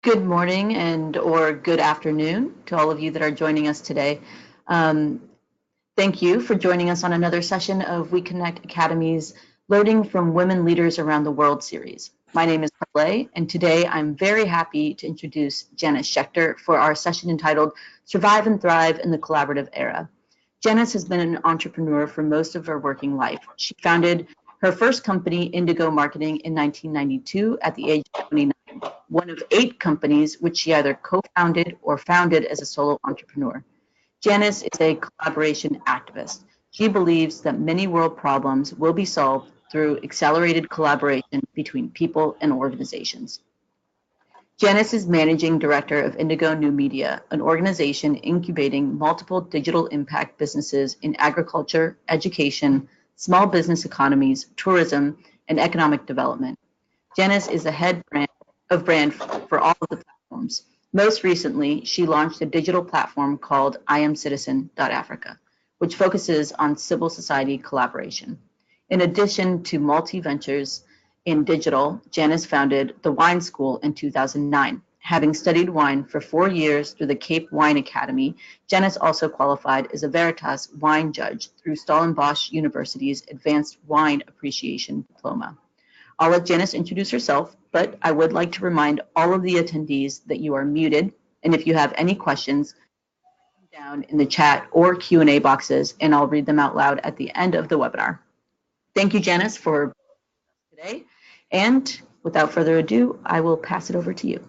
Good morning and or good afternoon to all of you that are joining us today. Um, Thank you for joining us on another session of We Connect Academy's Learning from Women Leaders Around the World series. My name is Carly, and today I'm very happy to introduce Janice Scheckter for our session entitled Survive and Thrive in the Collaborative Era. Janice has been an entrepreneur for most of her working life. She founded her first company, Indigo Marketing, in 1992 at the age of 29, one of 8 companies which she either co-founded or founded as a solo entrepreneur. Janice is a collaboration activist. She believes that many world problems will be solved through accelerated collaboration between people and organizations. Janice is managing director of Indigo New Media, an organization incubating multiple digital impact businesses in agriculture, education, small business economies, tourism, and economic development. Janice is the head brand for all of the platforms. Most recently, she launched a digital platform called IamCitizen.Africa, which focuses on civil society collaboration. In addition to multi-ventures in digital, Janice founded the Wine School in 2009. Having studied wine for 4 years through the Cape Wine Academy, Janice also qualified as a Veritas wine judge through Stellenbosch University's Advanced Wine Appreciation Diploma. I'll let Janice introduce herself, but I would like to remind all of the attendees that you are muted, and if you have any questions, down in the chat or Q&A boxes, and I'll read them out loud at the end of the webinar. Thank you, Janice, for today, and without further ado, I will pass it over to you.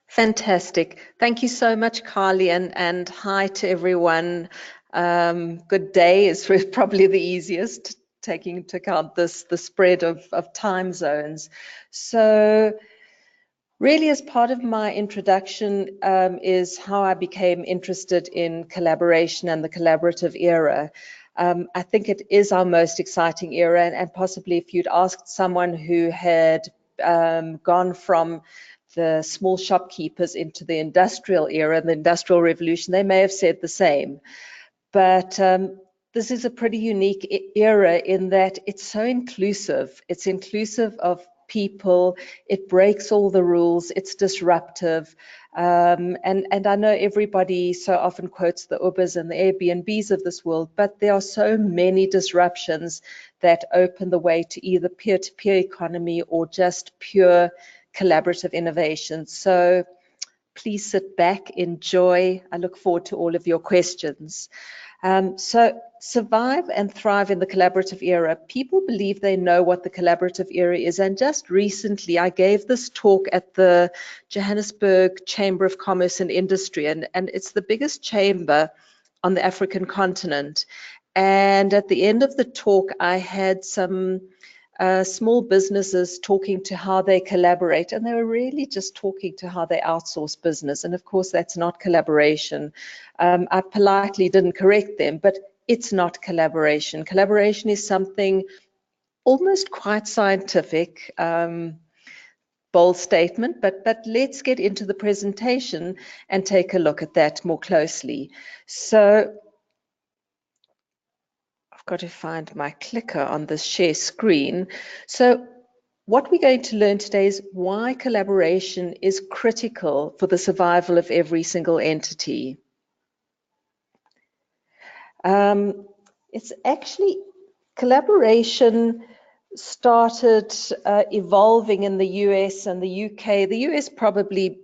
Fantastic. Thank you so much, Carly, and hi to everyone. Good day is probably the easiest, taking into account the spread of time zones. So really, as part of my introduction is how I became interested in collaboration and the collaborative era. I think it is our most exciting era, and possibly if you'd asked someone who had gone from the small shopkeepers into the industrial era, the industrial revolution, they may have said the same. But this is a pretty unique era in that it's so inclusive. It's inclusive of people, it breaks all the rules, it's disruptive. And I know everybody so often quotes the Ubers and the Airbnbs of this world, but there are so many disruptions that open the way to either peer-to-peer economy or just pure collaborative innovation. So please sit back, enjoy. I look forward to all of your questions. So survive and thrive in the collaborative era. People believe they know what the collaborative era is. And just recently, I gave this talk at the Johannesburg Chamber of Commerce and Industry. And it's the biggest chamber on the African continent. And at the end of the talk, I had some small businesses talking to how they collaborate, and they were really just talking to how they outsource business. And of course, that's not collaboration. I politely didn't correct them, but it's not collaboration. Collaboration is something almost quite scientific. Bold statement, but let's get into the presentation and take a look at that more closely. So I've got to find my clicker on this share screen. So what we're going to learn today is why collaboration is critical for the survival of every single entity. It's actually, collaboration started evolving in the US and the UK. The US probably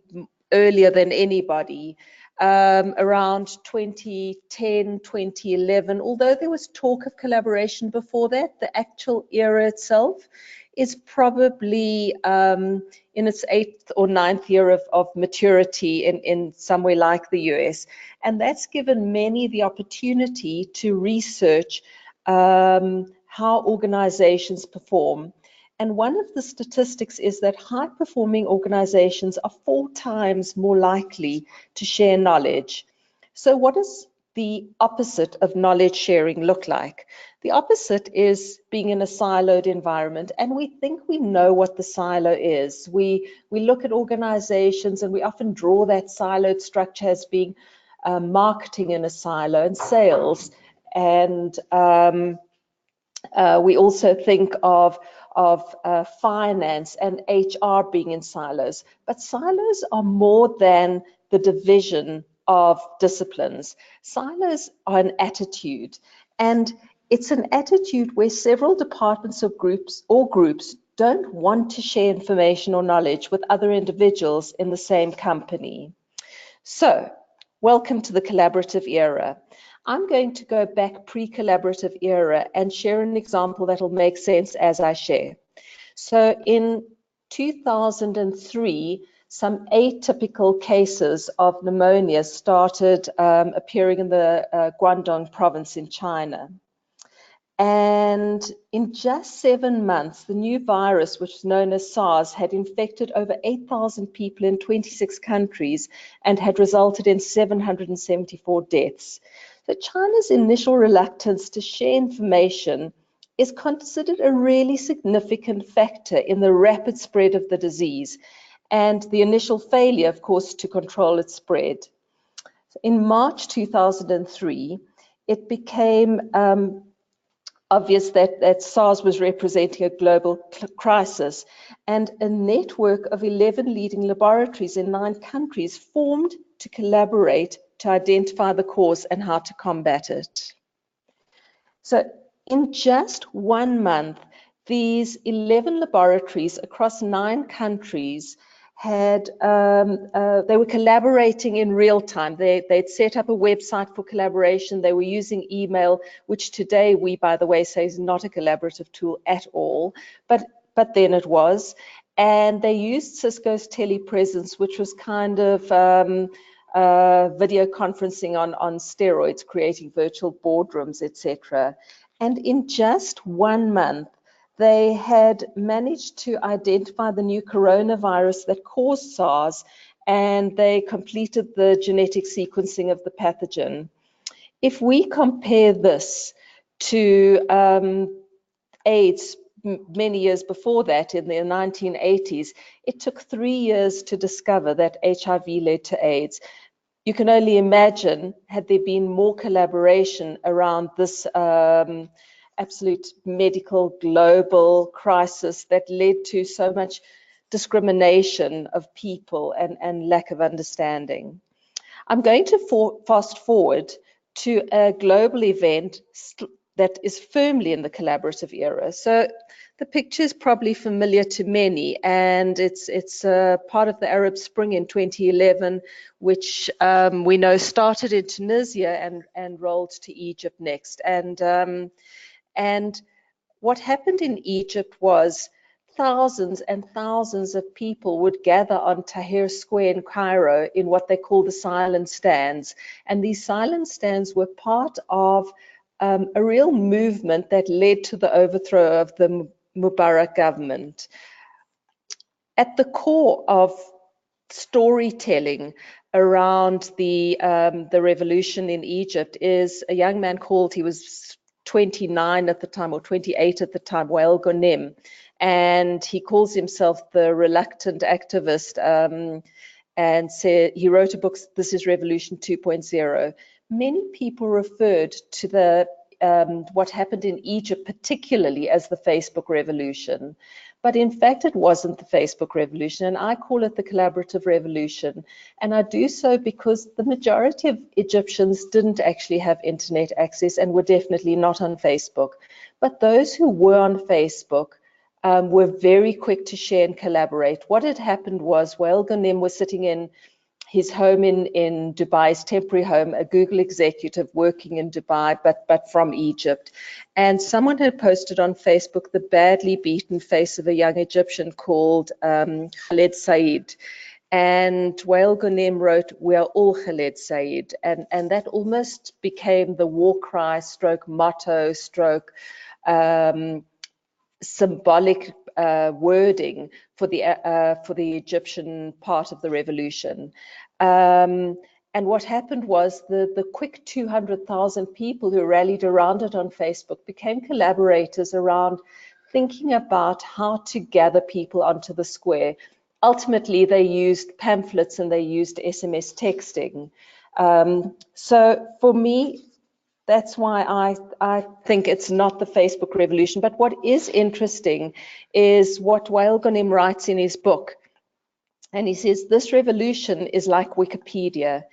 earlier than anybody. Around 2010, 2011, although there was talk of collaboration before that, the actual era itself is probably in its 8th or 9th year of maturity in somewhere like the US. And that's given many the opportunity to research how organizations perform. And one of the statistics is that high-performing organizations are 4 times more likely to share knowledge. So what does the opposite of knowledge sharing look like? The opposite is being in a siloed environment, and we think we know what the silo is. We look at organizations and we often draw that siloed structure as being marketing in a silo and sales. And We also think of finance and HR being in silos, but silos are more than the division of disciplines. Silos are an attitude, and it's an attitude where several departments or groups don't want to share information or knowledge with other individuals in the same company. So, welcome to the collaborative era. I'm going to go back pre-collaborative era and share an example that will make sense as I share. So in 2003, some atypical cases of pneumonia started appearing in the Guangdong province in China. And in just 7 months, the new virus, which is known as SARS, had infected over 8,000 people in 26 countries and had resulted in 774 deaths. So China's initial reluctance to share information is considered a really significant factor in the rapid spread of the disease and the initial failure, of course, to control its spread. In March 2003, it became obvious that SARS was representing a global crisis, and a network of 11 leading laboratories in 9 countries formed to collaborate to identify the cause and how to combat it. So in just 1 month, these 11 laboratories across 9 countries had they were collaborating in real time. They'd set up a website for collaboration. They were using email, which today we, by the way, say is not a collaborative tool at all, but then it was. And they used Cisco's telepresence, which was kind of video conferencing on steroids, creating virtual boardrooms, etc. And in just 1 month, they had managed to identify the new coronavirus that caused SARS, and they completed the genetic sequencing of the pathogen. If we compare this to AIDS many years before that, in the 1980s, it took 3 years to discover that HIV led to AIDS. You can only imagine, had there been more collaboration around this absolute medical global crisis that led to so much discrimination of people and lack of understanding. I'm going to fast forward to a global event that is firmly in the collaborative era. So the picture is probably familiar to many, and it's part of the Arab Spring in 2011, which we know started in Tunisia and rolled to Egypt next. And what happened in Egypt was thousands and thousands of people would gather on Tahrir Square in Cairo in what they call the silent stands. And these silent stands were part of a real movement that led to the overthrow of the Mubarak government. At the core of storytelling around the revolution in Egypt is a young man called, he was 29 at the time, or 28 at the time, Wael Ghonim, and he calls himself the reluctant activist, and he wrote a book, This is Revolution 2.0. Many people referred to the what happened in Egypt particularly as the Facebook revolution, but in fact it wasn't the Facebook revolution, and I call it the collaborative revolution. And I do so because the majority of Egyptians didn't actually have internet access and were definitely not on Facebook. But those who were on Facebook were very quick to share and collaborate. What had happened was Wael Ghonim was sitting in his home in Dubai, his temporary home, a Google executive working in Dubai, but from Egypt. And someone had posted on Facebook the badly beaten face of a young Egyptian called Khaled Said. And Wael Ghonim wrote, "We are all Khaled Said." And that almost became the war cry stroke motto stroke symbolic wording for the Egyptian part of the revolution. And what happened was the quick 200,000 people who rallied around it on Facebook became collaborators around thinking about how to gather people onto the square. Ultimately, they used pamphlets and they used SMS texting. So for me, that's why I think it's not the Facebook revolution. But what is interesting is what Wael Ghonim writes in his book. And he says, this revolution is like Wikipedia.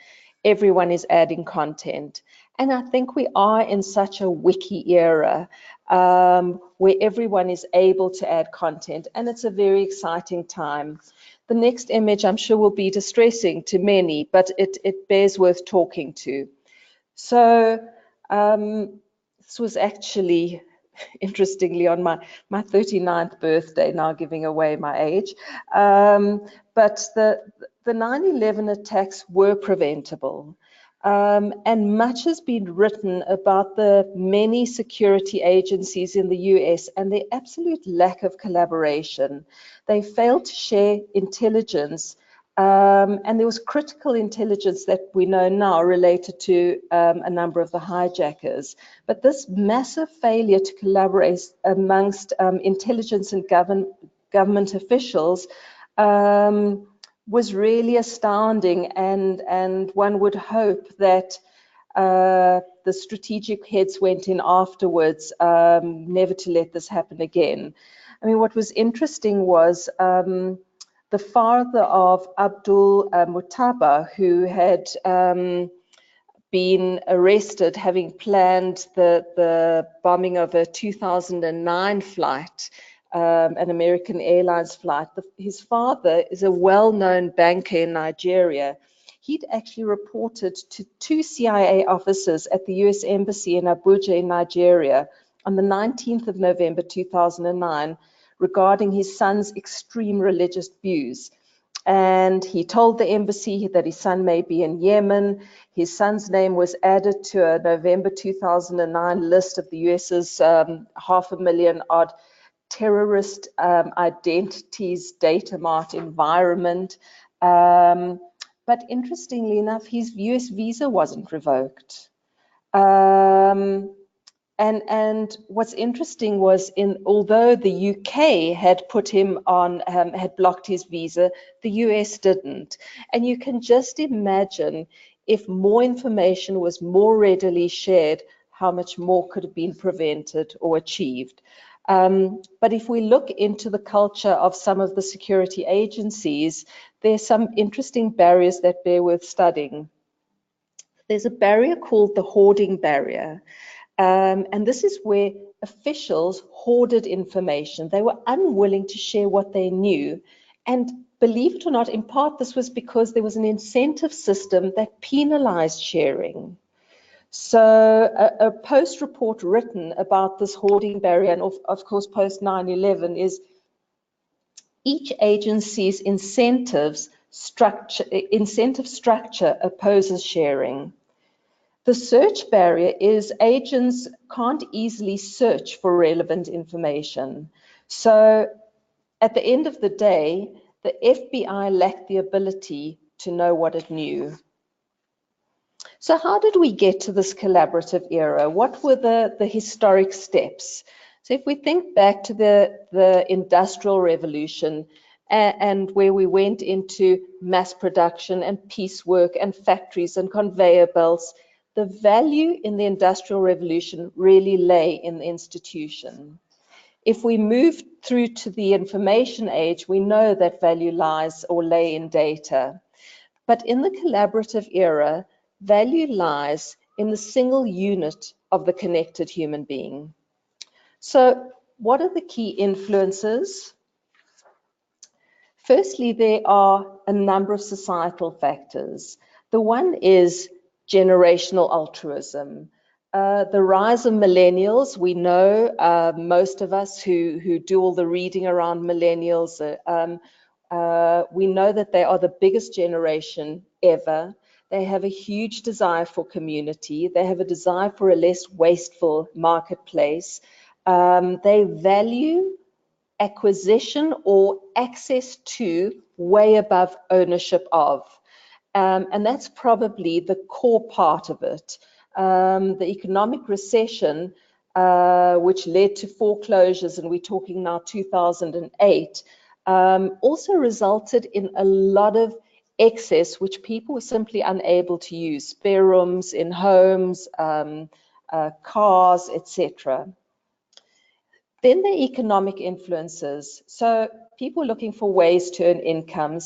Everyone is adding content. And I think we are in such a wiki era where everyone is able to add content. And it's a very exciting time. The next image, I'm sure, will be distressing to many, but it bears worth talking to. So this was actually, interestingly, on my 39th birthday, now giving away my age. But the 9/11 attacks were preventable. And much has been written about the many security agencies in the US and their absolute lack of collaboration. They failed to share intelligence, and there was critical intelligence that we know now related to a number of the hijackers. But this massive failure to collaborate amongst intelligence and government officials was really astounding, and one would hope that the strategic heads went in afterwards, never to let this happen again. I mean, what was interesting was the father of Abdul Mutaba, who had been arrested having planned the bombing of a 2009 flight, an American Airlines flight. His father is a well-known banker in Nigeria. He'd actually reported to 2 CIA officers at the US Embassy in Abuja in Nigeria on the 19th of November 2009 regarding his son's extreme religious views. And he told the embassy that his son may be in Yemen. His son's name was added to a November 2009 list of the US's 500,000 odd terrorist identities data mart environment. But interestingly enough, his US visa wasn't revoked. And what's interesting was, although the UK had put him on, had blocked his visa, the US didn't. And you can just imagine if more information was more readily shared, how much more could have been prevented or achieved. But if we look into the culture of some of the security agencies, there's some interesting barriers that bear worth studying. There's a barrier called the hoarding barrier. And this is where officials hoarded information. They were unwilling to share what they knew. And believe it or not, in part, this was because there was an incentive system that penalized sharing. So a post report written about this hoarding barrier, and of course post 9/11, is each agency's incentive structure opposes sharing. The search barrier is agents can't easily search for relevant information. So at the end of the day, the FBI lacked the ability to know what it knew. So how did we get to this collaborative era? What were the historic steps? So if we think back to the Industrial Revolution and where we went into mass production and piecework and factories and conveyor belts, the value in the Industrial Revolution really lay in the institution. If we move through to the information age, we know that value lies or lay in data. But in the collaborative era, value lies in the single unit of the connected human being. So what are the key influences? Firstly, there are a number of societal factors. The one is generational altruism. The rise of millennials, we know, most of us who do all the reading around millennials, we know that they are the biggest generation ever. They have a huge desire for community. They have a desire for a less wasteful marketplace. They value acquisition or access to way above ownership of. And that's probably the core part of it. The economic recession, which led to foreclosures, and we're talking now 2008, also resulted in a lot of excess, which people were simply unable to use. Spare rooms in homes, cars, etc. Then the economic influences. So people looking for ways to earn income,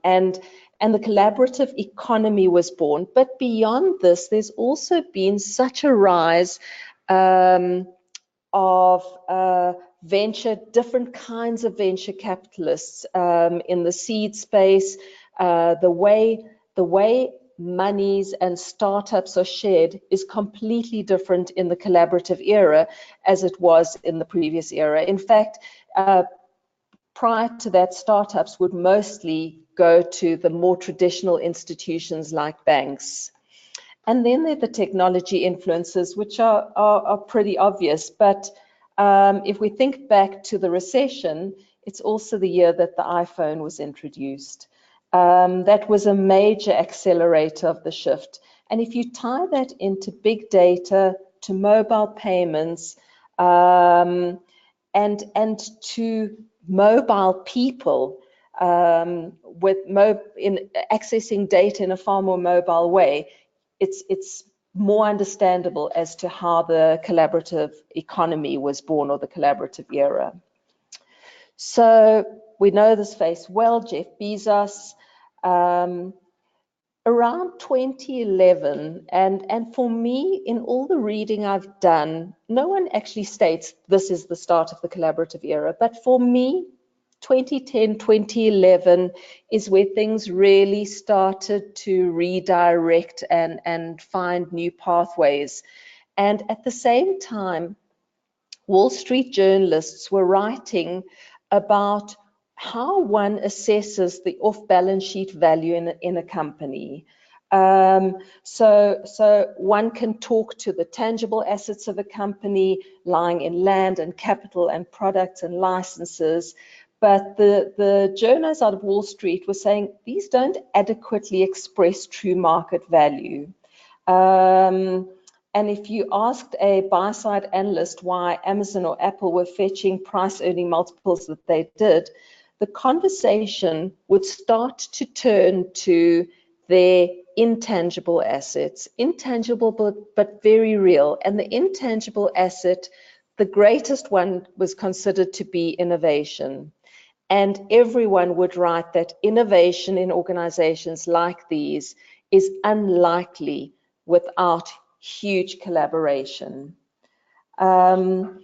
and the collaborative economy was born. But beyond this, there's also been such a rise of different kinds of venture capitalists in the seed space. The way monies and startups are shared is completely different in the collaborative era as it was in the previous era. In fact, prior to that, startups would mostly go to the more traditional institutions like banks. And then there are the technology influences, which are pretty obvious. But if we think back to the recession, it's also the year that the iPhone was introduced. That was a major accelerator of the shift. And if you tie that into big data, to mobile payments, and to mobile people, in accessing data in a far more mobile way, it's more understandable as to how the collaborative economy was born, or the collaborative era. So we know this face well, Jeff Bezos. Around 2011, and for me, in all the reading I've done, no one actually states this is the start of the collaborative era. But for me, 2010, 2011 is where things really started to redirect and find new pathways. And at the same time, Wall Street journalists were writing about how one assesses the off-balance sheet value in a company. So one can talk to the tangible assets of a company lying in land and capital and products and licenses, but the journalists out of Wall Street were saying these don't adequately express true market value. And if you asked a buy-side analyst why Amazon or Apple were fetching price-earning multiples that they did, the conversation would start to turn to their intangible assets, intangible but very real. And the intangible asset, the greatest one, was considered to be innovation. And everyone would write that innovation in organizations like these is unlikely without huge collaboration. So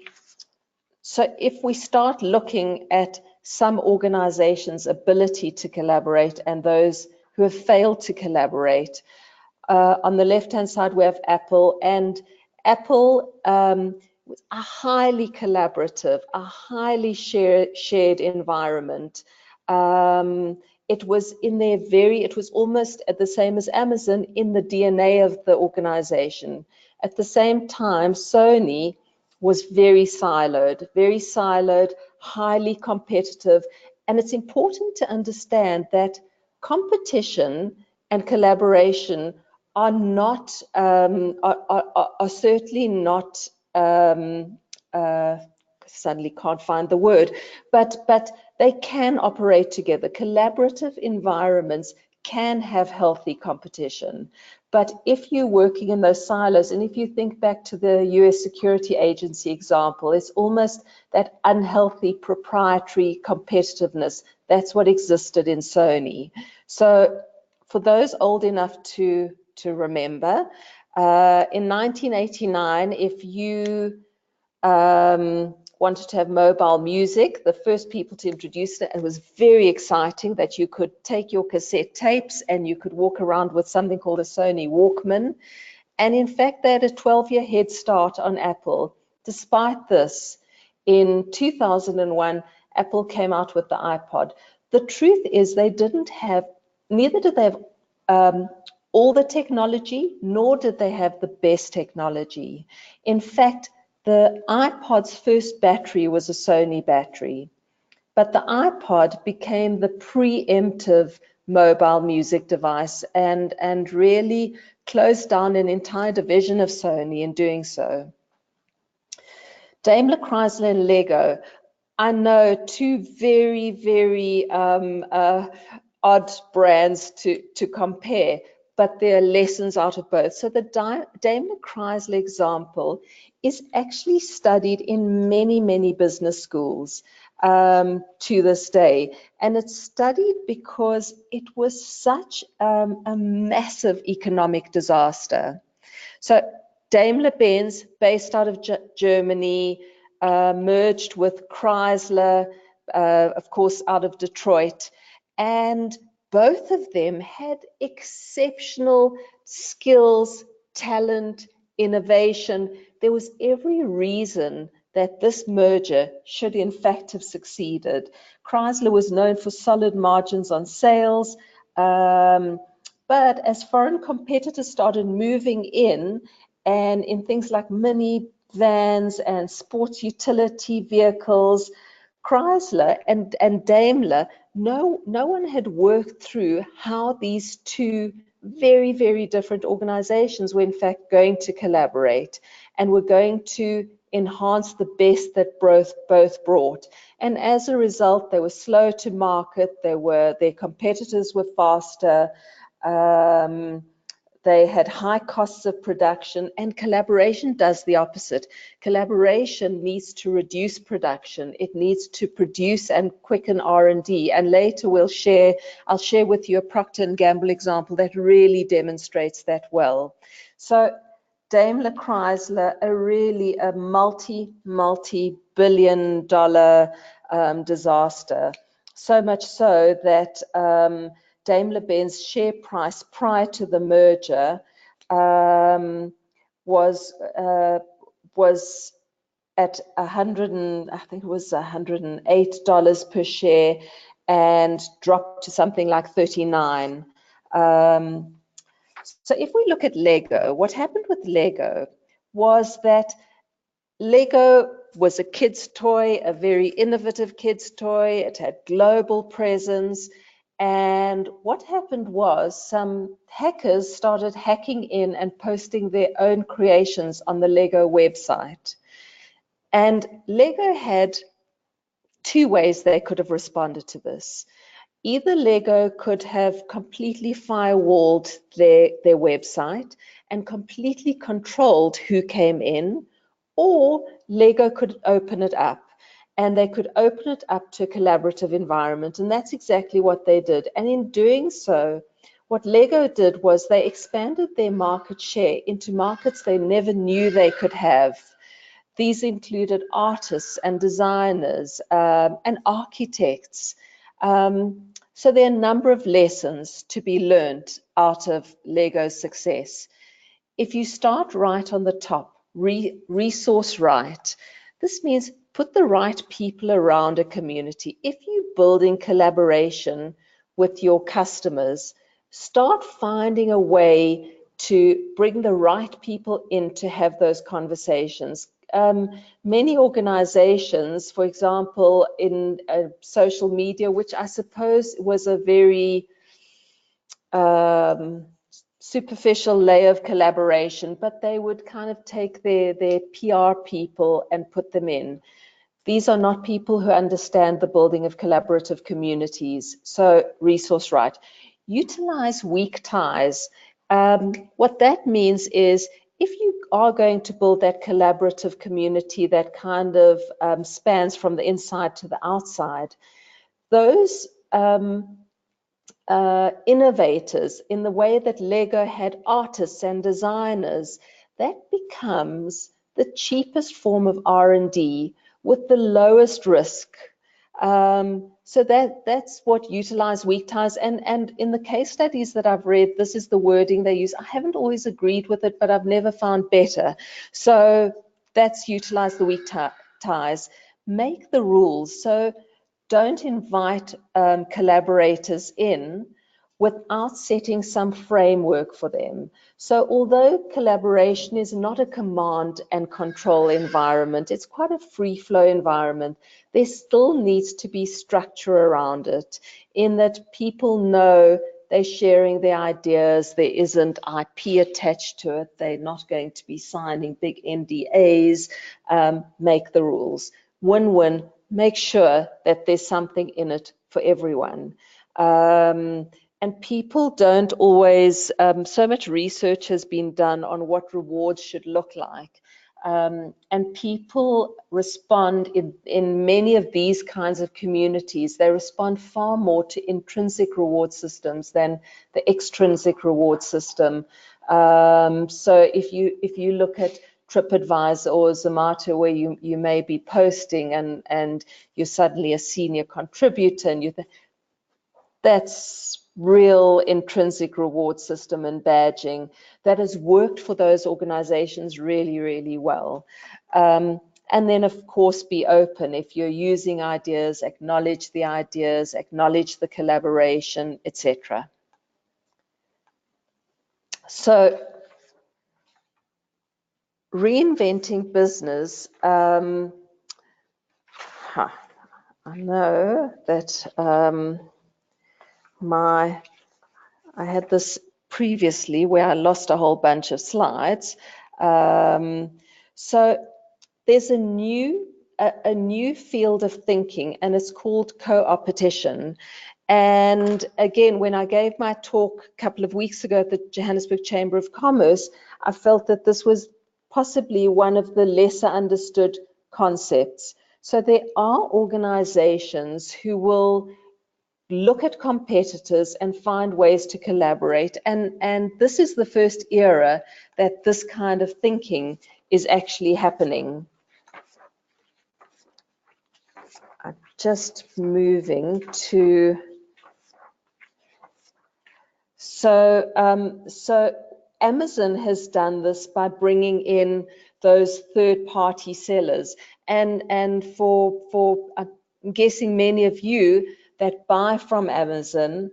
if we start looking at some organizations' ability to collaborate and those who have failed to collaborate, on the left-hand side we have Apple, and Apple was a highly collaborative, a highly shared environment. It was almost at the same as Amazon in the DNA of the organization. At the same time, Sony was very siloed, highly competitive. And it's important to understand that competition and collaboration are not, are certainly not, suddenly can't find the word, but they can operate together. Collaborative environments can have healthy competition. But if you're working in those silos, and if you think back to the US Security Agency example, it's almost that unhealthy proprietary competitiveness. That's what existed in Sony. So for those old enough to remember, in 1989, if you wanted to have mobile music, the first people to introduce it, and it was very exciting that you could take your cassette tapes and you could walk around with something called a Sony Walkman. And in fact, they had a 12-year head start on Apple. Despite this, in 2001, Apple came out with the iPod. The truth is neither did they have all the technology, nor did they have the best technology. In fact, the iPod's first battery was a Sony battery, but the iPod became the preemptive mobile music device and really closed down an entire division of Sony in doing so. Daimler, Chrysler, and Lego, I know, two very, very odd brands to compare, but there are lessons out of both. So the Daimler Chrysler example is actually studied in many, many business schools to this day. And it's studied because it was such a massive economic disaster. So Daimler-Benz, based out of Germany, merged with Chrysler, of course, out of Detroit. And both of them had exceptional skills, talent, innovation. There was every reason that this merger should in fact have succeeded. Chrysler was known for solid margins on sales, but as foreign competitors started moving in, and in things like minivans and sports utility vehicles, Chrysler and Daimler, no one had worked through how these two very, very different organizations were in fact going to collaborate and were going to enhance the best that both brought. And as a result, they were slow to market, their competitors were faster, they had high costs of production, and collaboration does the opposite. Collaboration needs to reduce production. It needs to produce and quicken R&D. And later I'll share with you a Procter Gamble example that really demonstrates that well. So Daimler Chrysler, really a multi-billion dollar disaster. So much so that Daimler-Benz share price prior to the merger was at $108 per share and dropped to something like 39. So if we look at Lego, what happened with Lego was that Lego was a kid's toy, a very innovative kid's toy. It had global presence. And what happened was some hackers started hacking in and posting their own creations on the Lego website. And Lego had two ways they could have responded to this. Either Lego could have completely firewalled their website and completely controlled who came in, or Lego could open it up. And they could open it up to a collaborative environment. And that's exactly what they did. And in doing so, what Lego did was they expanded their market share into markets they never knew they could have. These included artists and designers and architects. So there are a number of lessons to be learned out of Lego's success. If you start right on the top, resource right, this means put the right people around a community. If you're building collaboration with your customers, start finding a way to bring the right people in to have those conversations. Many organizations, for example, in social media, which I suppose was a very superficial layer of collaboration, but they would kind of take their PR people and put them in. These are not people who understand the building of collaborative communities. So resource right. Utilize weak ties. What that means is if you are going to build that collaborative community that kind of spans from the inside to the outside, those innovators, in the way that Lego had artists and designers, that becomes the cheapest form of R&D with the lowest risk. So that's what utilize weak ties. And in the case studies that I've read, this is the wording they use. I haven't always agreed with it, but I've never found better. So that's utilize the weak ties. Make the rules. So don't invite collaborators in without setting some framework for them. So although collaboration is not a command and control environment, it's quite a free flow environment, there still needs to be structure around it, in that people know they're sharing their ideas, there isn't IP attached to it, they're not going to be signing big NDAs. Make the rules. Win-win. Make sure that there's something in it for everyone. and people don't always, so much research has been done on what rewards should look like. And people respond in many of these kinds of communities, they respond far more to intrinsic reward systems than the extrinsic reward system. So if you look at TripAdvisor or Zomato, where you may be posting and you're suddenly a senior contributor, and you think that's real intrinsic reward system and badging that has worked for those organizations really, really well. And then, of course, be open. If you're using ideas, acknowledge the ideas, acknowledge the collaboration, etc. So, reinventing business. I know that I had this previously where I lost a whole bunch of slides. So there's a new field of thinking, and it's called Cooppetition. And again, when I gave my talk a couple of weeks ago at the Johannesburg Chamber of Commerce, I felt that this was possibly one of the lesser understood concepts. So there are organizations who will look at competitors and find ways to collaborate. And this is the first era that this kind of thinking is actually happening. I'm just moving to, so Amazon has done this by bringing in those third-party sellers. And for I'm guessing many of you that buy from Amazon,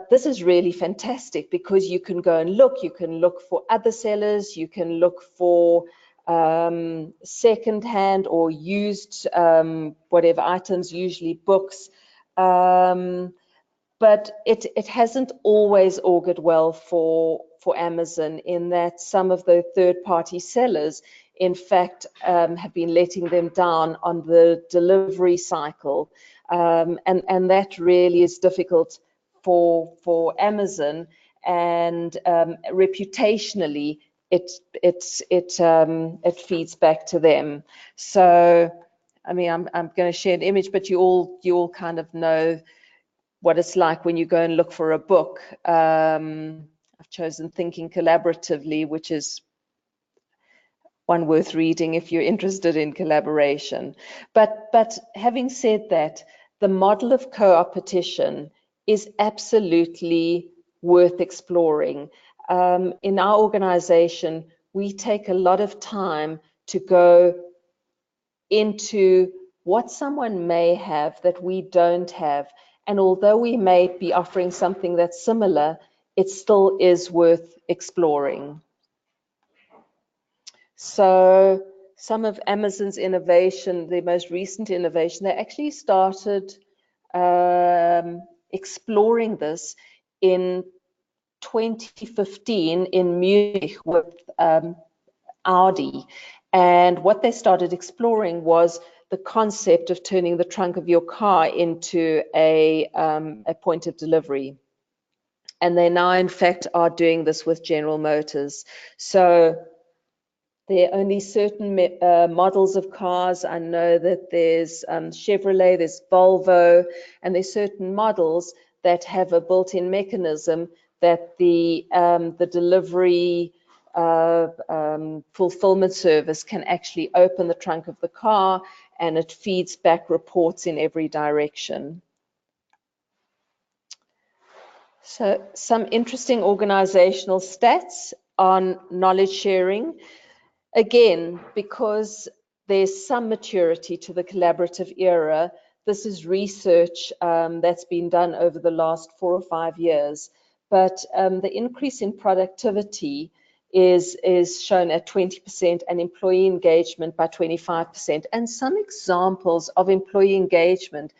this is really fantastic because you can go and look, you can look for other sellers, you can look for second-hand or used whatever items, usually books, but it hasn't always augured well for Amazon, in that some of the third-party sellers, in fact, have been letting them down on the delivery cycle, and that really is difficult for Amazon, and reputationally it feeds back to them. So I mean, I'm going to share an image, but you all kind of know what it's like when you go and look for a book. I've chosen Thinking Collaboratively, which is one worth reading if you're interested in collaboration. But having said that, the model of Cooppetition is absolutely worth exploring. In our organization, we take a lot of time to go into what someone may have that we don't have. And although we may be offering something that's similar, it still is worth exploring. So some of Amazon's innovation, the most recent innovation, they actually started exploring this in 2015 in Munich with Audi. And what they started exploring was the concept of turning the trunk of your car into a point of delivery. And they now, in fact, are doing this with General Motors. So there are only certain models of cars. I know that there's Chevrolet, there's Volvo, and there's certain models that have a built-in mechanism that the delivery fulfillment service can actually open the trunk of the car, and it feeds back reports in every direction. So some interesting organizational stats on knowledge sharing. Again, because there's some maturity to the collaborative era, this is research that's been done over the last 4 or 5 years. But the increase in productivity is shown at 20%, and employee engagement by 25%. And some examples of employee engagement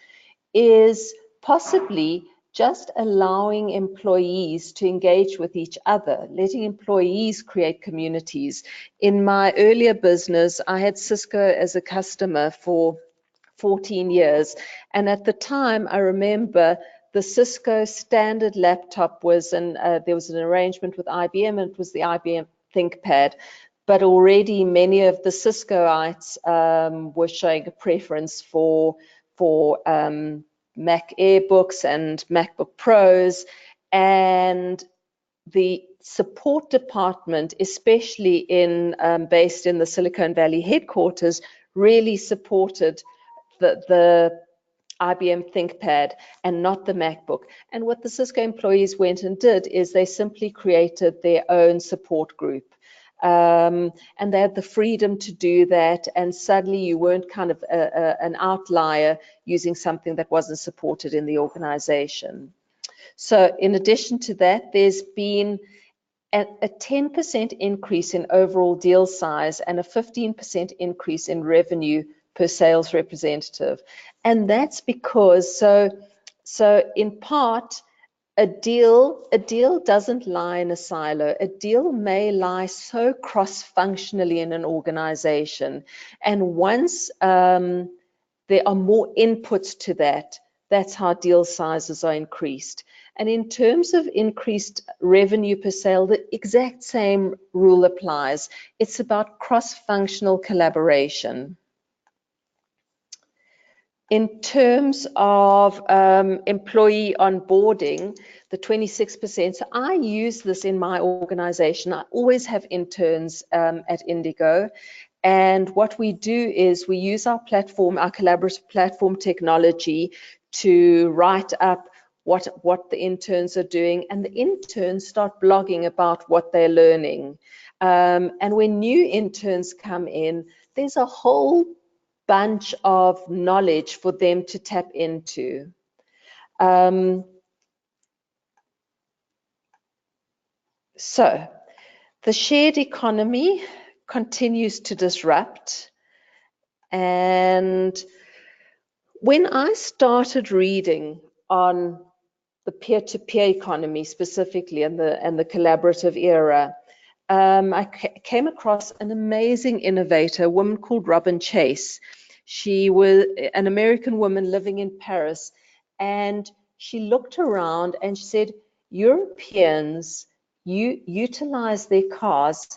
is possibly just allowing employees to engage with each other, letting employees create communities. In my earlier business, I had Cisco as a customer for 14 years. And at the time, I remember the Cisco standard laptop was, and there was an arrangement with IBM, and it was the IBM ThinkPad. But already many of the Ciscoites were showing a preference for Mac Airbooks and MacBook Pros, and the support department, especially based in the Silicon Valley headquarters, really supported the IBM ThinkPad and not the MacBook. And what the Cisco employees went and did is they simply created their own support group. And they had the freedom to do that, and suddenly you weren't kind of an outlier using something that wasn't supported in the organization. So in addition to that, there's been a 10% increase in overall deal size and a 15% increase in revenue per sales representative. And that's because, so in part, a deal doesn't lie in a silo. A deal may lie so cross-functionally in an organization. And once there are more inputs to that, that's how deal sizes are increased. And in terms of increased revenue per sale, the exact same rule applies. It's about cross-functional collaboration. In terms of employee onboarding, the 26%, so I use this in my organization. I always have interns at Indigo. And what we do is we use our platform, our collaborative platform technology, to write up what the interns are doing, and the interns start blogging about what they're learning. And when new interns come in, there's a whole bunch of knowledge for them to tap into. So the shared economy continues to disrupt. And when I started reading on the peer-to-peer economy specifically and the collaborative era, I came across an amazing innovator, a woman called Robin Chase. She was an American woman living in Paris, and she looked around and she said, Europeans utilize their cars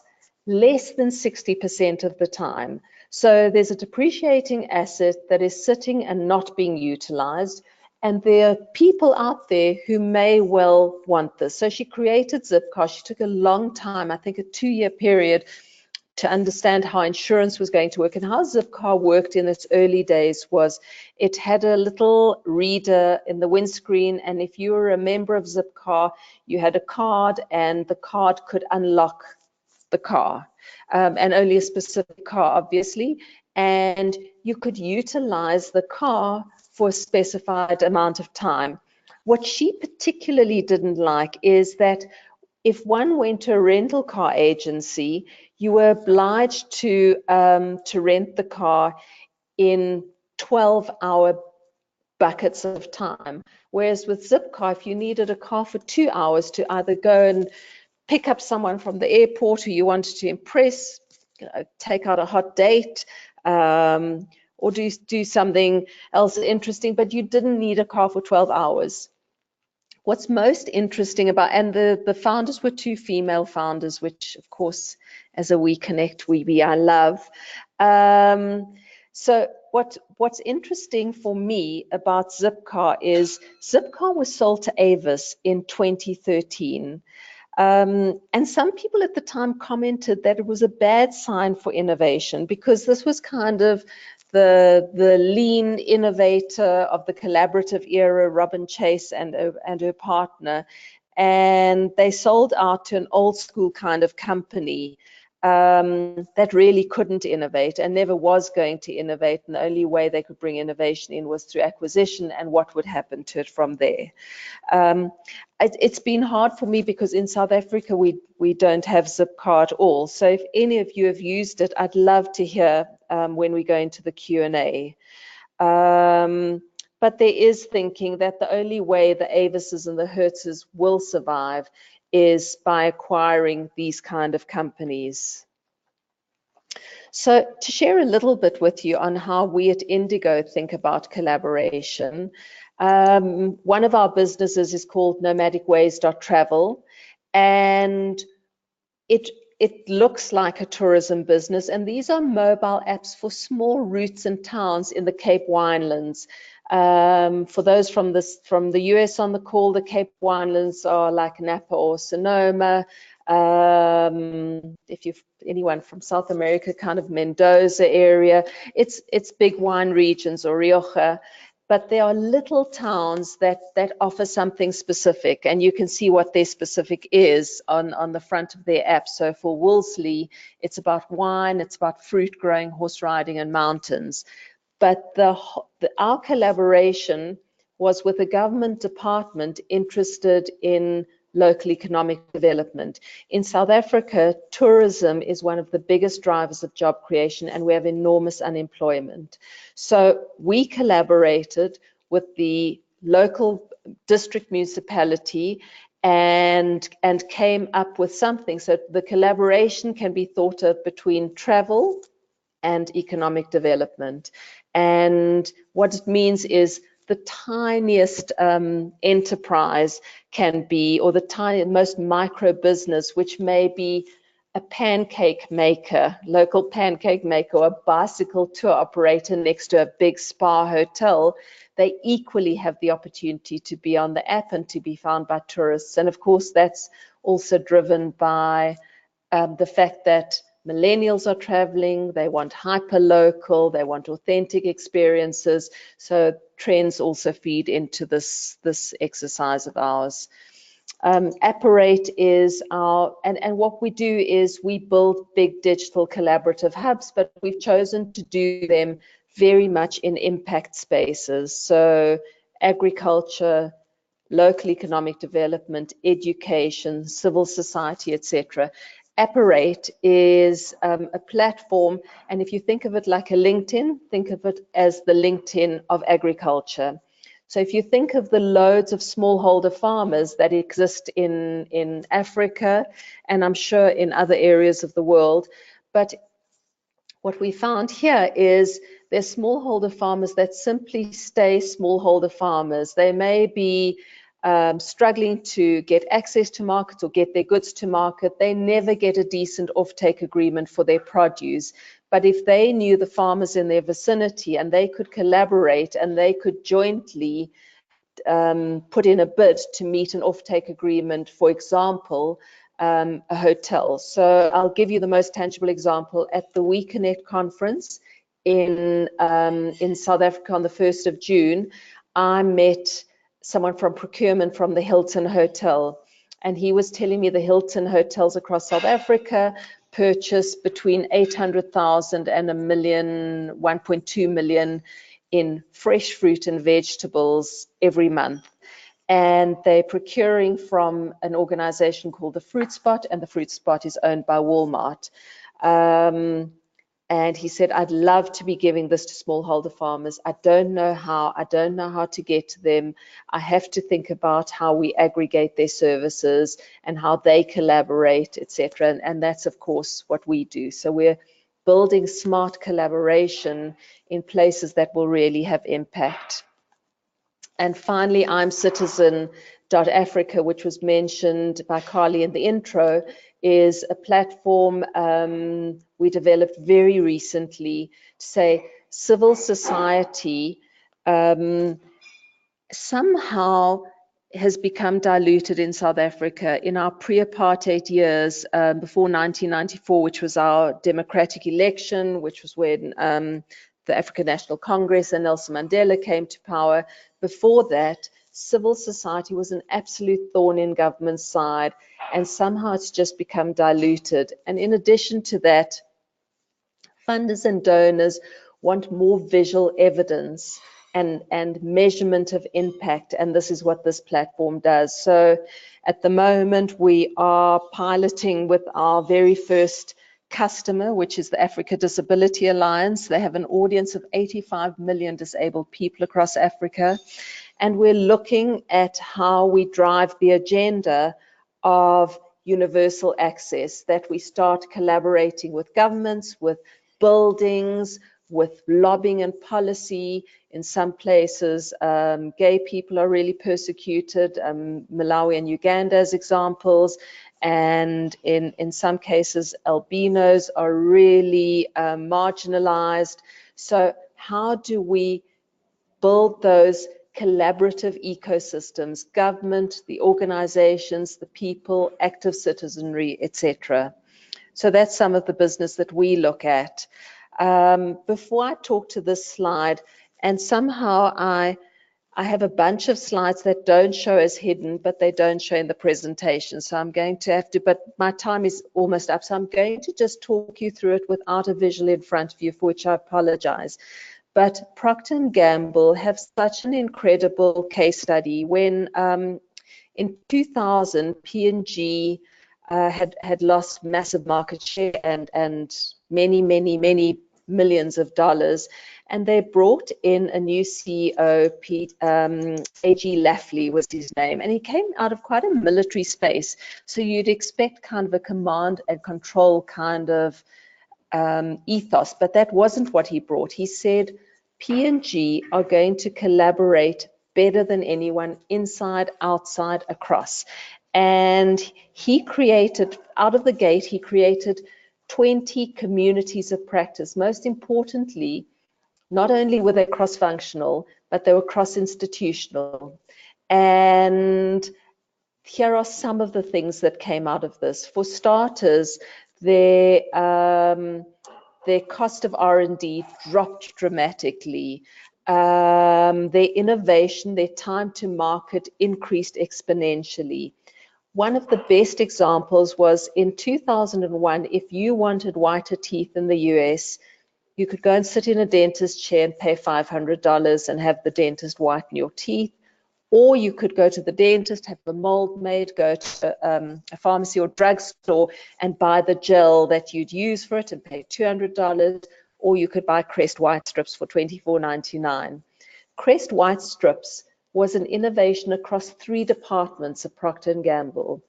less than 60% of the time. So there's a depreciating asset that is sitting and not being utilized. And there are people out there who may well want this. So she created Zipcar. She took a long time, I think a 2-year period, to understand how insurance was going to work. And how Zipcar worked in its early days was it had a little reader in the windscreen. And if you were a member of Zipcar, you had a card, and the card could unlock the car, and only a specific car, obviously. And you could utilize the car for a specified amount of time. What she particularly didn't like is that if one went to a rental car agency, you were obliged to rent the car in 12-hour buckets of time. Whereas with Zipcar, if you needed a car for 2 hours to either go and pick up someone from the airport who you wanted to impress, take out a hot date, or do something else interesting, but you didn't need a car for 12 hours. What's most interesting about, and the founders were 2 female founders, which of course, as a We Connect Weebie, I love. So what's interesting for me about Zipcar is Zipcar was sold to Avis in 2013. And some people at the time commented that it was a bad sign for innovation, because this was kind of the lean innovator of the collaborative era, Robin Chase and her partner, and they sold out to an old school kind of company that really couldn't innovate and never was going to innovate, and the only way they could bring innovation in was through acquisition, and what would happen to it from there. It's been hard for me because in South Africa we don't have Zipcar at all. So if any of you have used it, I'd love to hear when we go into the Q&A. But there is thinking that the only way the Avises and the Hertzes will survive is by acquiring these kind of companies. So to share a little bit with you on how we at Indigo think about collaboration, one of our businesses is called Nomadic Waste Travel, and it looks like a tourism business, and these are mobile apps for small routes and towns in the Cape Winelands. For those from the US on the call, the Cape Winelands are like Napa or Sonoma. If you've anyone from South America, kind of Mendoza area, it's big wine regions, or Rioja. But there are little towns that offer something specific, and you can see what their specific is on the front of their app. So for Wolseley, it's about wine, it's about fruit growing, horse riding, and mountains. But our collaboration was with a government department interested in local economic development. In South Africa, tourism is one of the biggest drivers of job creation, and we have enormous unemployment. So we collaborated with the local district municipality and came up with something. So the collaboration can be thought of between travel and economic development. And what it means is the tiniest enterprise can be, or the most micro business, which may be a pancake maker, local pancake maker, or a bicycle tour operator next to a big spa hotel, they equally have the opportunity to be on the app and to be found by tourists. And of course, that's also driven by the fact that millennials are traveling, they want hyper-local, they want authentic experiences. So trends also feed into this exercise of ours. Apparate is our, and what we do is we build big digital collaborative hubs, but we've chosen to do them very much in impact spaces. So agriculture, local economic development, education, civil society, etc. Apparate is a platform, and if you think of it like a LinkedIn, think of it as the LinkedIn of agriculture. So if you think of the loads of smallholder farmers that exist in Africa, and I'm sure in other areas of the world, but what we found here is there's smallholder farmers that simply stay smallholder farmers. They may be struggling to get access to markets or get their goods to market. They never get a decent offtake agreement for their produce. But if they knew the farmers in their vicinity and they could collaborate and they could jointly put in a bid to meet an offtake agreement, for example, a hotel. So I'll give you the most tangible example. At the WeConnect conference in South Africa on the 1st of June, I met someone from procurement from the Hilton Hotel, and he was telling me the Hilton hotels across South Africa purchase between 800,000 and a million, 1.2 million in fresh fruit and vegetables every month. And they're procuring from an organization called the Fruit Spot, and the Fruit Spot is owned by Walmart. And he said, I'd love to be giving this to smallholder farmers. I don't know how to get to them. I have to think about how we aggregate their services and how they collaborate, etc. And that's, of course, what we do. So we're building smart collaboration in places that will really have impact. And finally, I'm Citizen.Africa, which was mentioned by Carly in the intro, is a platform we developed very recently to say civil society somehow has become diluted in South Africa. In our pre-apartheid years, before 1994, which was our democratic election, which was when the African National Congress and Nelson Mandela came to power. Before that, civil society was an absolute thorn in government's side, and somehow it's just become diluted. And in addition to that, funders and donors want more visual evidence and measurement of impact, and this is what this platform does. So at the moment, we are piloting with our very first customer, which is the Africa Disability Alliance. They have an audience of 85 million disabled people across Africa. And we're looking at how we drive the agenda of universal access, that we start collaborating with governments, with buildings, with lobbying and policy. In some places, gay people are really persecuted, Malawi and Uganda as examples, and in some cases, albinos are really marginalized. So how do we build those collaborative ecosystems, government, the organizations, the people, active citizenry, etc.? So that's some of the business that we look at. Before I talk to this slide, and somehow I have a bunch of slides that don't show as hidden, but they don't show in the presentation. So I'm going to have to, but my time is almost up. So I'm going to just talk you through it without a visual in front of you, for which I apologize. But Procter Gamble have such an incredible case study. When in 2000, P&G had lost massive market share and many millions of dollars, and they brought in a new CEO, A.G. Lafley was his name, and he came out of quite a military space. So you'd expect kind of a command and control kind of ethos, but that wasn't what he brought. He said P&G are going to collaborate better than anyone, inside, outside, across. And he created, out of the gate, he created 20 communities of practice. Most importantly, not only were they cross-functional, but they were cross-institutional. And here are some of the things that came out of this. For starters, their cost of R&D dropped dramatically. Their innovation, their time to market increased exponentially. One of the best examples was in 2001, if you wanted whiter teeth in the US, you could go and sit in a dentist chair and pay $500 and have the dentist whiten your teeth. Or you could go to the dentist, have a mold made, go to a pharmacy or drugstore and buy the gel that you'd use for it and pay $200. Or you could buy Crest White Strips for $24.99. Crest White Strips was an innovation across 3 departments of Procter Gamble.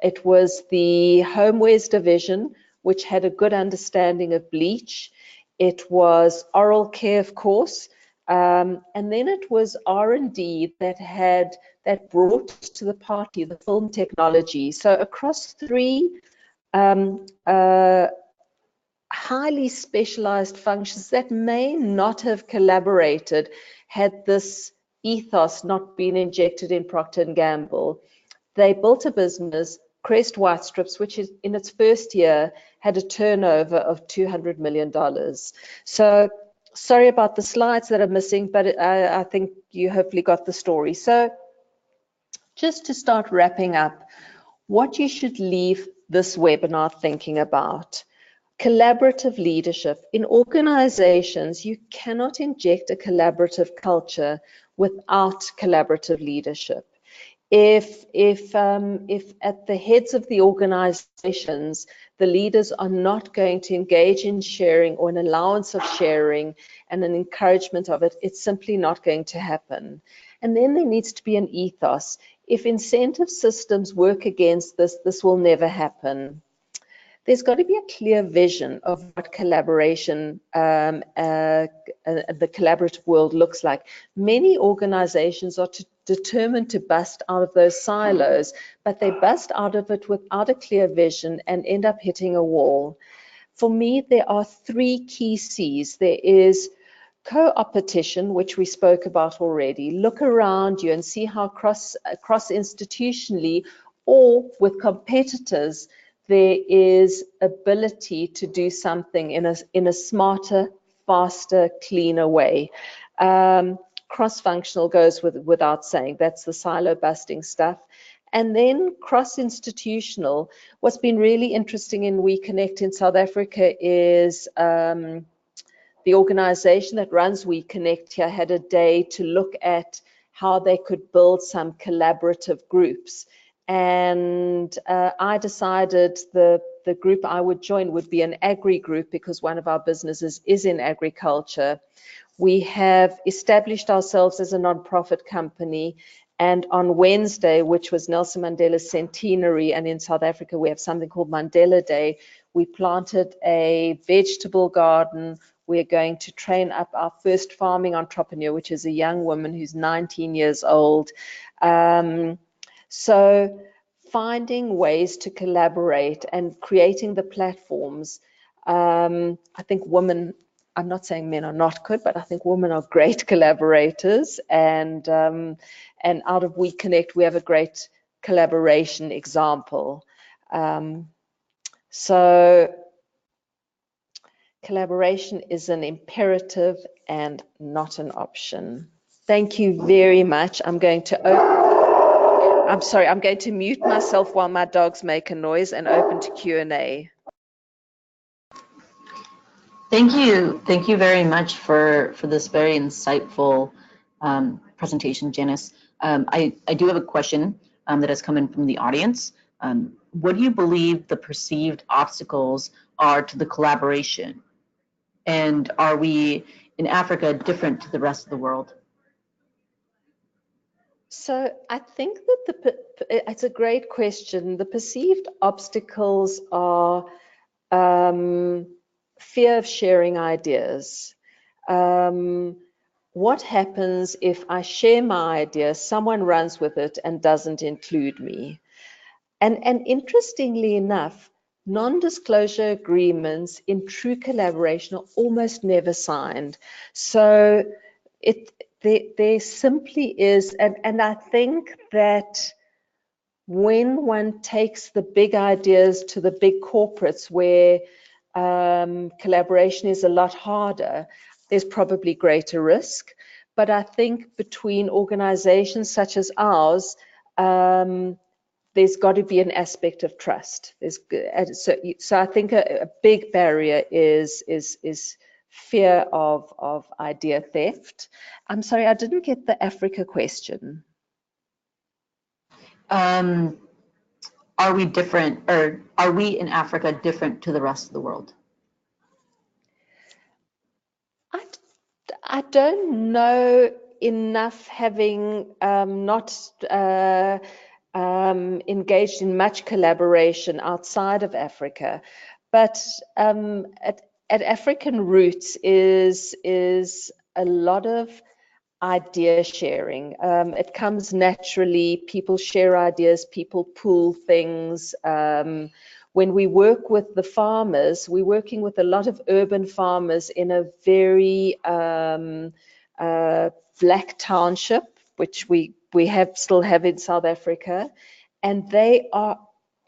It was the homewares division, which had a good understanding of bleach. It was oral care, of course, and then it was R&D that brought to the party the film technology. So across 3 highly specialized functions that may not have collaborated had this ethos not been injected in Procter & Gamble. They built a business, Crest White Strips, which is, in its first year had a turnover of $200 million. So sorry about the slides that are missing, but I think you hopefully got the story. So just to start wrapping up, what you should leave this webinar thinking about. Collaborative leadership. In organizations, you cannot inject a collaborative culture without collaborative leadership. If at the heads of the organizations, the leaders are not going to engage in sharing or an allowance of sharing and an encouragement of it, it's simply not going to happen. And then there needs to be an ethos. If incentive systems work against this, this will never happen. There's got to be a clear vision of what collaboration, the collaborative world looks like. Many organizations are determined to bust out of those silos, but they bust out of it without a clear vision and end up hitting a wall. For me, there are 3 key C's. There is Cooppetition, which we spoke about already. Look around you and see how cross-institutionally or with competitors, there is ability to do something in a smarter, faster, cleaner way. Cross-functional goes without saying. That's the silo busting stuff. And then cross-institutional. What's been really interesting in We Connect in South Africa is the organization that runs We Connect here had a day to look at how they could build some collaborative groups. And I decided the group I would join would be an agri group because one of our businesses is in agriculture. We have established ourselves as a non-profit company, and on Wednesday, which was Nelson Mandela's centenary, and in South Africa we have something called Mandela Day, We planted a vegetable garden. We're going to train up our first farming entrepreneur, which is a young woman who's 19 years old. So finding ways to collaborate and creating the platforms. I think women, I'm not saying men are not good, but I think women are great collaborators. And out of We Connect, we have a great collaboration example. So collaboration is an imperative and not an option. Thank you very much. I'm going to mute myself while my dogs make a noise and open to Q&A. Thank you very much for this very insightful presentation, Janice. I do have a question that has come in from the audience. What do you believe the perceived obstacles are to the collaboration? And are we in Africa different to the rest of the world? So I think that it's a great question. The perceived obstacles are fear of sharing ideas. What happens if I share my idea, someone runs with it and doesn't include me? And interestingly enough, non-disclosure agreements in true collaboration are almost never signed. So there simply is, and I think that when one takes the big ideas to the big corporates where collaboration is a lot harder, there's probably greater risk. But I think between organizations such as ours, there's got to be an aspect of trust. So I think a big barrier is fear of idea theft. I'm sorry, I didn't get the Africa question. Are we different, or are we in Africa different to the rest of the world? I don't know enough, having not engaged in much collaboration outside of Africa, but at African Roots is a lot of idea sharing. It comes naturally. People share ideas, people pool things. When we work with the farmers, we're working with a lot of urban farmers in a very black township, which we still have in South Africa, and they are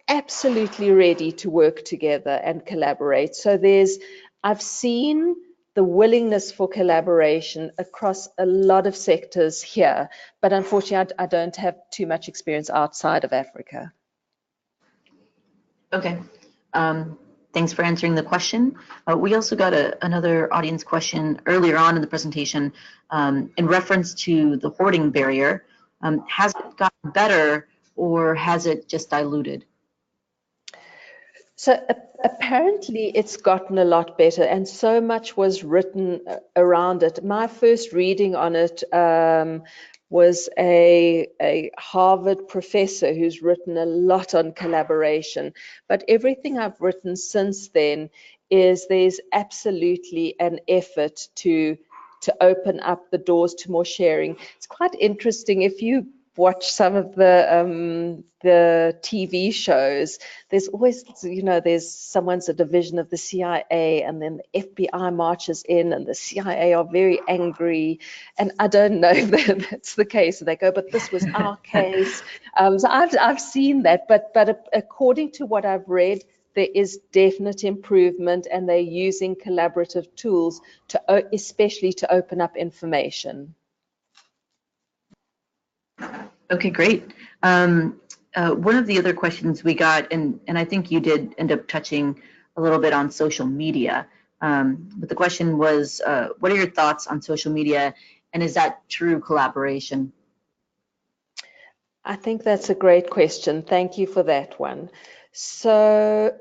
absolutely ready to work together and collaborate. So I've seen the willingness for collaboration across a lot of sectors here, but unfortunately I don't have too much experience outside of Africa. Okay, thanks for answering the question. We also got another audience question earlier on in the presentation in reference to the hoarding barrier. Has it gotten better, or has it just diluted? So apparently it's gotten a lot better, and so much was written around it. My first reading on it was a Harvard professor who's written a lot on collaboration. But everything I've written since then is there's absolutely an effort to open up the doors to more sharing. It's quite interesting. If you watch some of the TV shows, there's always, there's someone's a division of the CIA, and then the FBI marches in, and the CIA are very angry. And I don't know if that's the case. They go, but this was our case. So I've seen that, but according to what I've read, there is definite improvement, and they're using collaborative tools especially to open up information. Okay, great. One of the other questions we got, and I think you did end up touching a little bit on social media, but the question was, what are your thoughts on social media, and is that true collaboration? I think that's a great question. Thank you for that one. So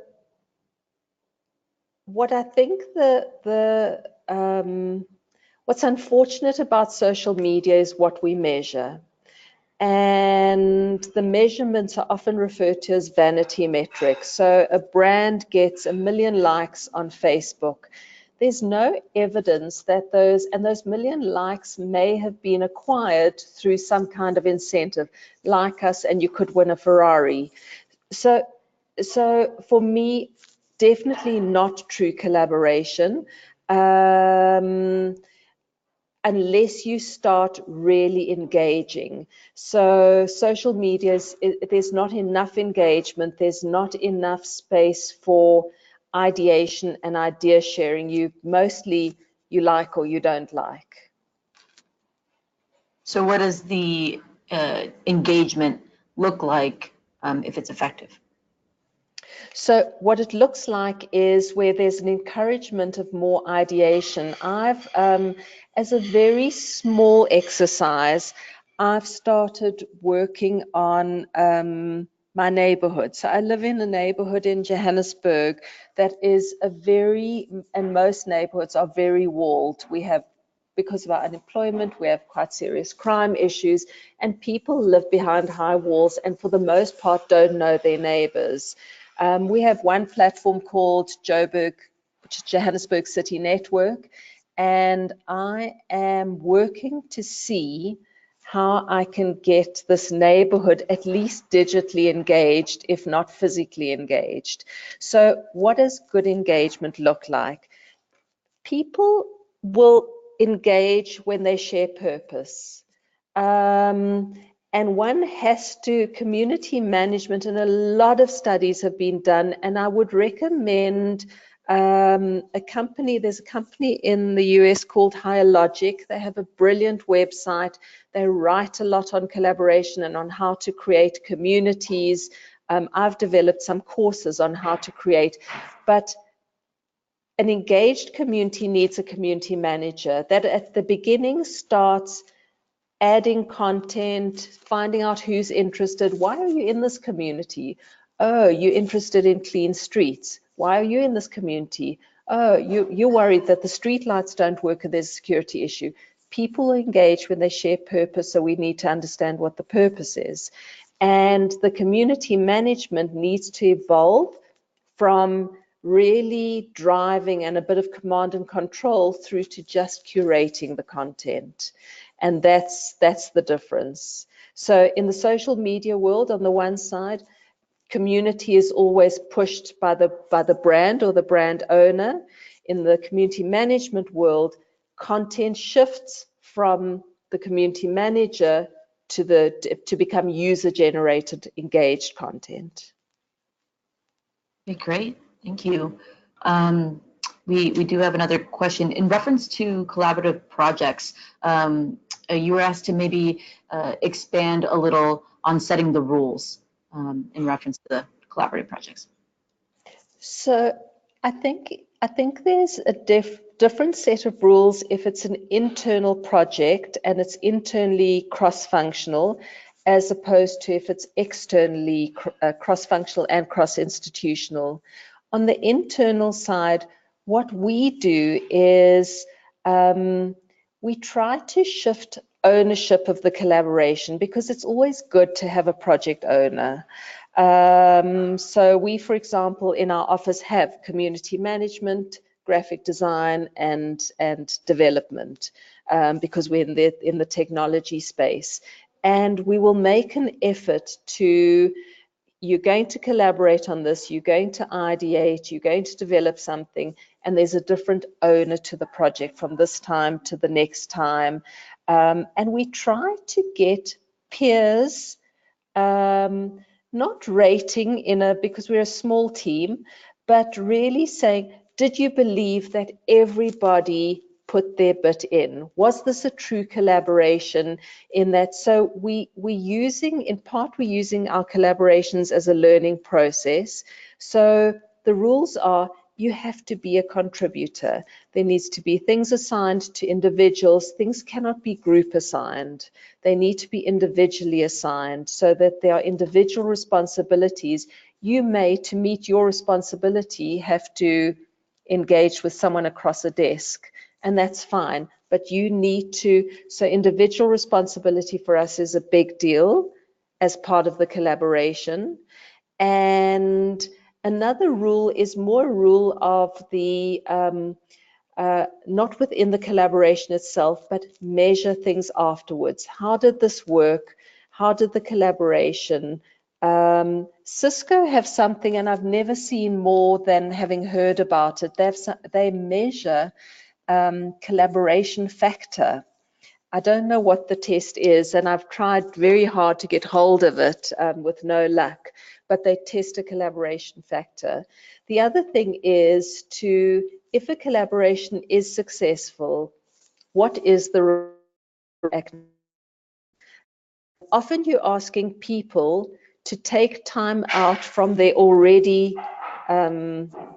what I think what's unfortunate about social media is what we measure. and the measurements are often referred to as vanity metrics. So a brand gets 1 million likes on Facebook. There's no evidence that those 1 million likes may have been acquired through some kind of incentive, like us and you could win a Ferrari. So for me, definitely not true collaboration. Unless you start really engaging. So social media, there's not enough engagement, there's not enough space for ideation and idea sharing. You mostly, you like or you don't like. So what does the engagement look like if it's effective? So what it looks like is where there's an encouragement of more ideation. I've, as a very small exercise, I've started working on my neighborhood. So I live in a neighborhood in Johannesburg that is and most neighborhoods are very walled. We have, because of our unemployment, we have quite serious crime issues, and people live behind high walls and for the most part don't know their neighbors. We have one platform called Joburg, which is Johannesburg City Network, and I am working to see how I can get this neighborhood at least digitally engaged, if not physically engaged. So what does good engagement look like? People will engage when they share purpose. And one has to, community management, and a lot of studies have been done, and I would recommend a company, there's a company in the US called Higher Logic. They have a brilliant website. They write a lot on collaboration and on how to create communities. I've developed some courses on how to create, but an engaged community needs a community manager that at the beginning starts adding content, finding out who's interested. Why are you in this community? Oh, you're interested in clean streets. Why are you in this community? Oh, you're worried that the street lights don't work and there's a security issue. People engage when they share purpose, so we need to understand what the purpose is. And the community management needs to evolve from really driving and a bit of command and control through to just curating the content. And that's the difference. So in the social media world, on the one side, community is always pushed by the brand or the brand owner. In the community management world, content shifts from the community manager to become user-generated, engaged content. Okay, great, thank you. We do have another question in reference to collaborative projects. You were asked to maybe expand a little on setting the rules in reference to the collaborative projects. So I think there's a different set of rules if it's an internal project and it's internally cross-functional, as opposed to if it's externally cross-functional and cross-institutional. On the internal side, what we do is we try to shift ownership of the collaboration, because it's always good to have a project owner. So we, for example, in our office have community management, graphic design, and development, because we're in the technology space. And we will make an effort to, you're going to collaborate on this, you're going to ideate, you're going to develop something, and there's a different owner to the project from this time to the next time. And we try to get peers, not rating because we're a small team, but really saying, did you believe that everybody put their bit in? Was this a true collaboration in that? So we're using our collaborations as a learning process. So the rules are, you have to be a contributor. There needs to be things assigned to individuals. Things cannot be group assigned. They need to be individually assigned so that there are individual responsibilities. You may, to meet your responsibility, have to engage with someone across a desk, and that's fine. but you need to, so individual responsibility for us is a big deal as part of the collaboration. And another rule is more a rule of the, not within the collaboration itself, but measure things afterwards. How did this work? How did the collaboration? Cisco have something, and I've never seen more than having heard about it. They measure collaboration factor. I don't know what the test is, and I've tried very hard to get hold of it with no luck, but they test a collaboration factor. The other thing is if a collaboration is successful, what is the often you're asking people to take time out from their already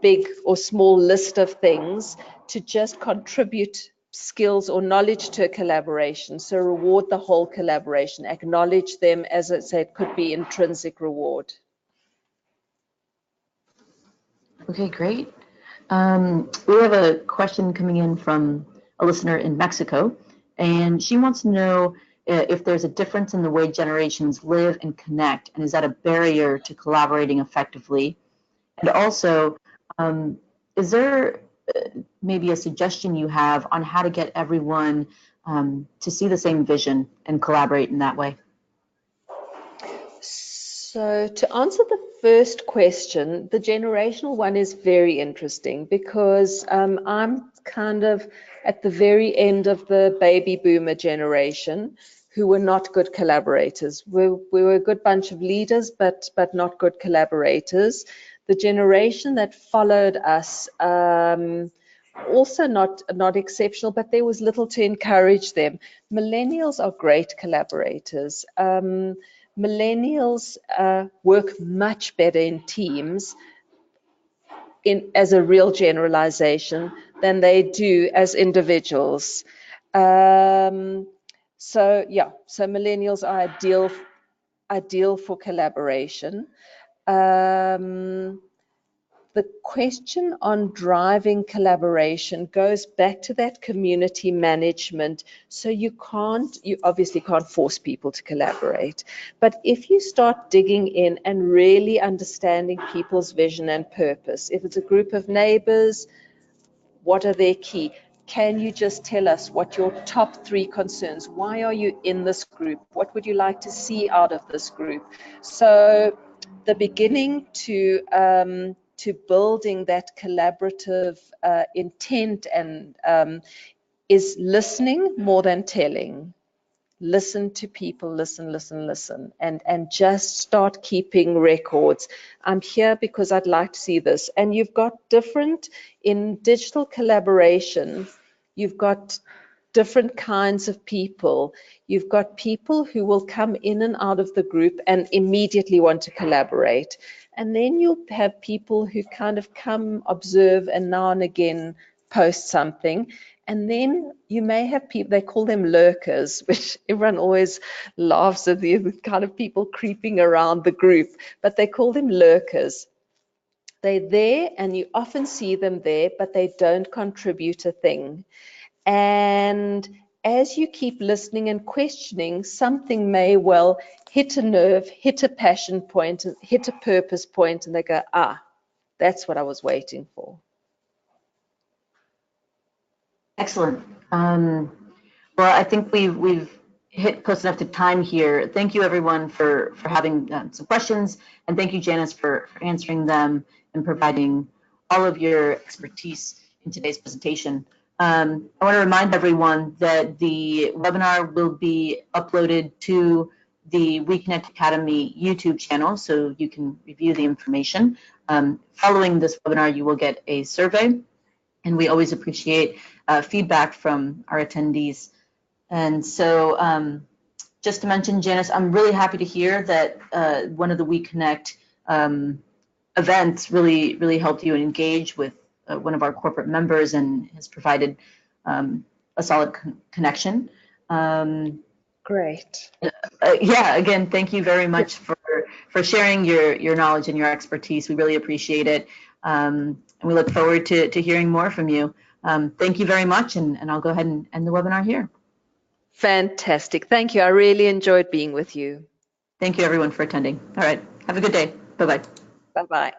big or small list of things to just contribute skills or knowledge to a collaboration. So reward the whole collaboration, acknowledge them, as I said, could be intrinsic reward. Okay, great. We have a question coming in from a listener in Mexico, and she wants to know if there's a difference in the way generations live and connect, and is that a barrier to collaborating effectively? And also, is there maybe a suggestion you have on how to get everyone to see the same vision and collaborate in that way? So to answer the first question, the generational one is very interesting because I'm kind of at the very end of the baby boomer generation who were not good collaborators. We were a good bunch of leaders, but not good collaborators. The generation that followed us, also not exceptional, but there was little to encourage them. Millennials are great collaborators. Millennials work much better in teams, as a real generalization, than they do as individuals. So millennials are ideal for collaboration. The question on driving collaboration goes back to that community management. So you obviously can't force people to collaborate. But if you start digging in and really understanding people's vision and purpose, if it's a group of neighbors, what are their key? Can you just tell us what your top 3 concerns? Why are you in this group? What would you like to see out of this group? So the beginning to building that collaborative intent and is listening more than telling. Listen to people, listen, and just start keeping records. I'm here because I'd like to see this. And you've got in digital collaboration, you've got different kinds of people. You've got people who will come in and out of the group and immediately want to collaborate. And then you'll have people who kind of come, observe, and now and again post something. And then you may have people, they call them lurkers, which everyone always laughs at, the kind of people creeping around the group, but they call them lurkers. They're there and you often see them there, but they don't contribute a thing. And as you keep listening and questioning, something may well hit a nerve, hit a passion point, hit a purpose point, and they go, that's what I was waiting for. Excellent. Well, I think we've hit close enough to time here. Thank you, everyone, for having some questions, and thank you, Janice, for answering them and providing all of your expertise in today's presentation. I want to remind everyone that the webinar will be uploaded to the WeConnect Academy YouTube channel, so you can review the information. Following this webinar, you will get a survey, and we always appreciate feedback from our attendees. And so just to mention, Janice, I'm really happy to hear that one of the WeConnect events really helped you engage with one of our corporate members and has provided a solid connection. Great. Yeah, again, thank you very much for sharing your knowledge and your expertise. We really appreciate it. And we look forward to hearing more from you. Thank you very much, and I'll go ahead and end the webinar here. Fantastic. Thank you. I really enjoyed being with you. Thank you, everyone, for attending. All right. Have a good day. Bye-bye. Bye-bye.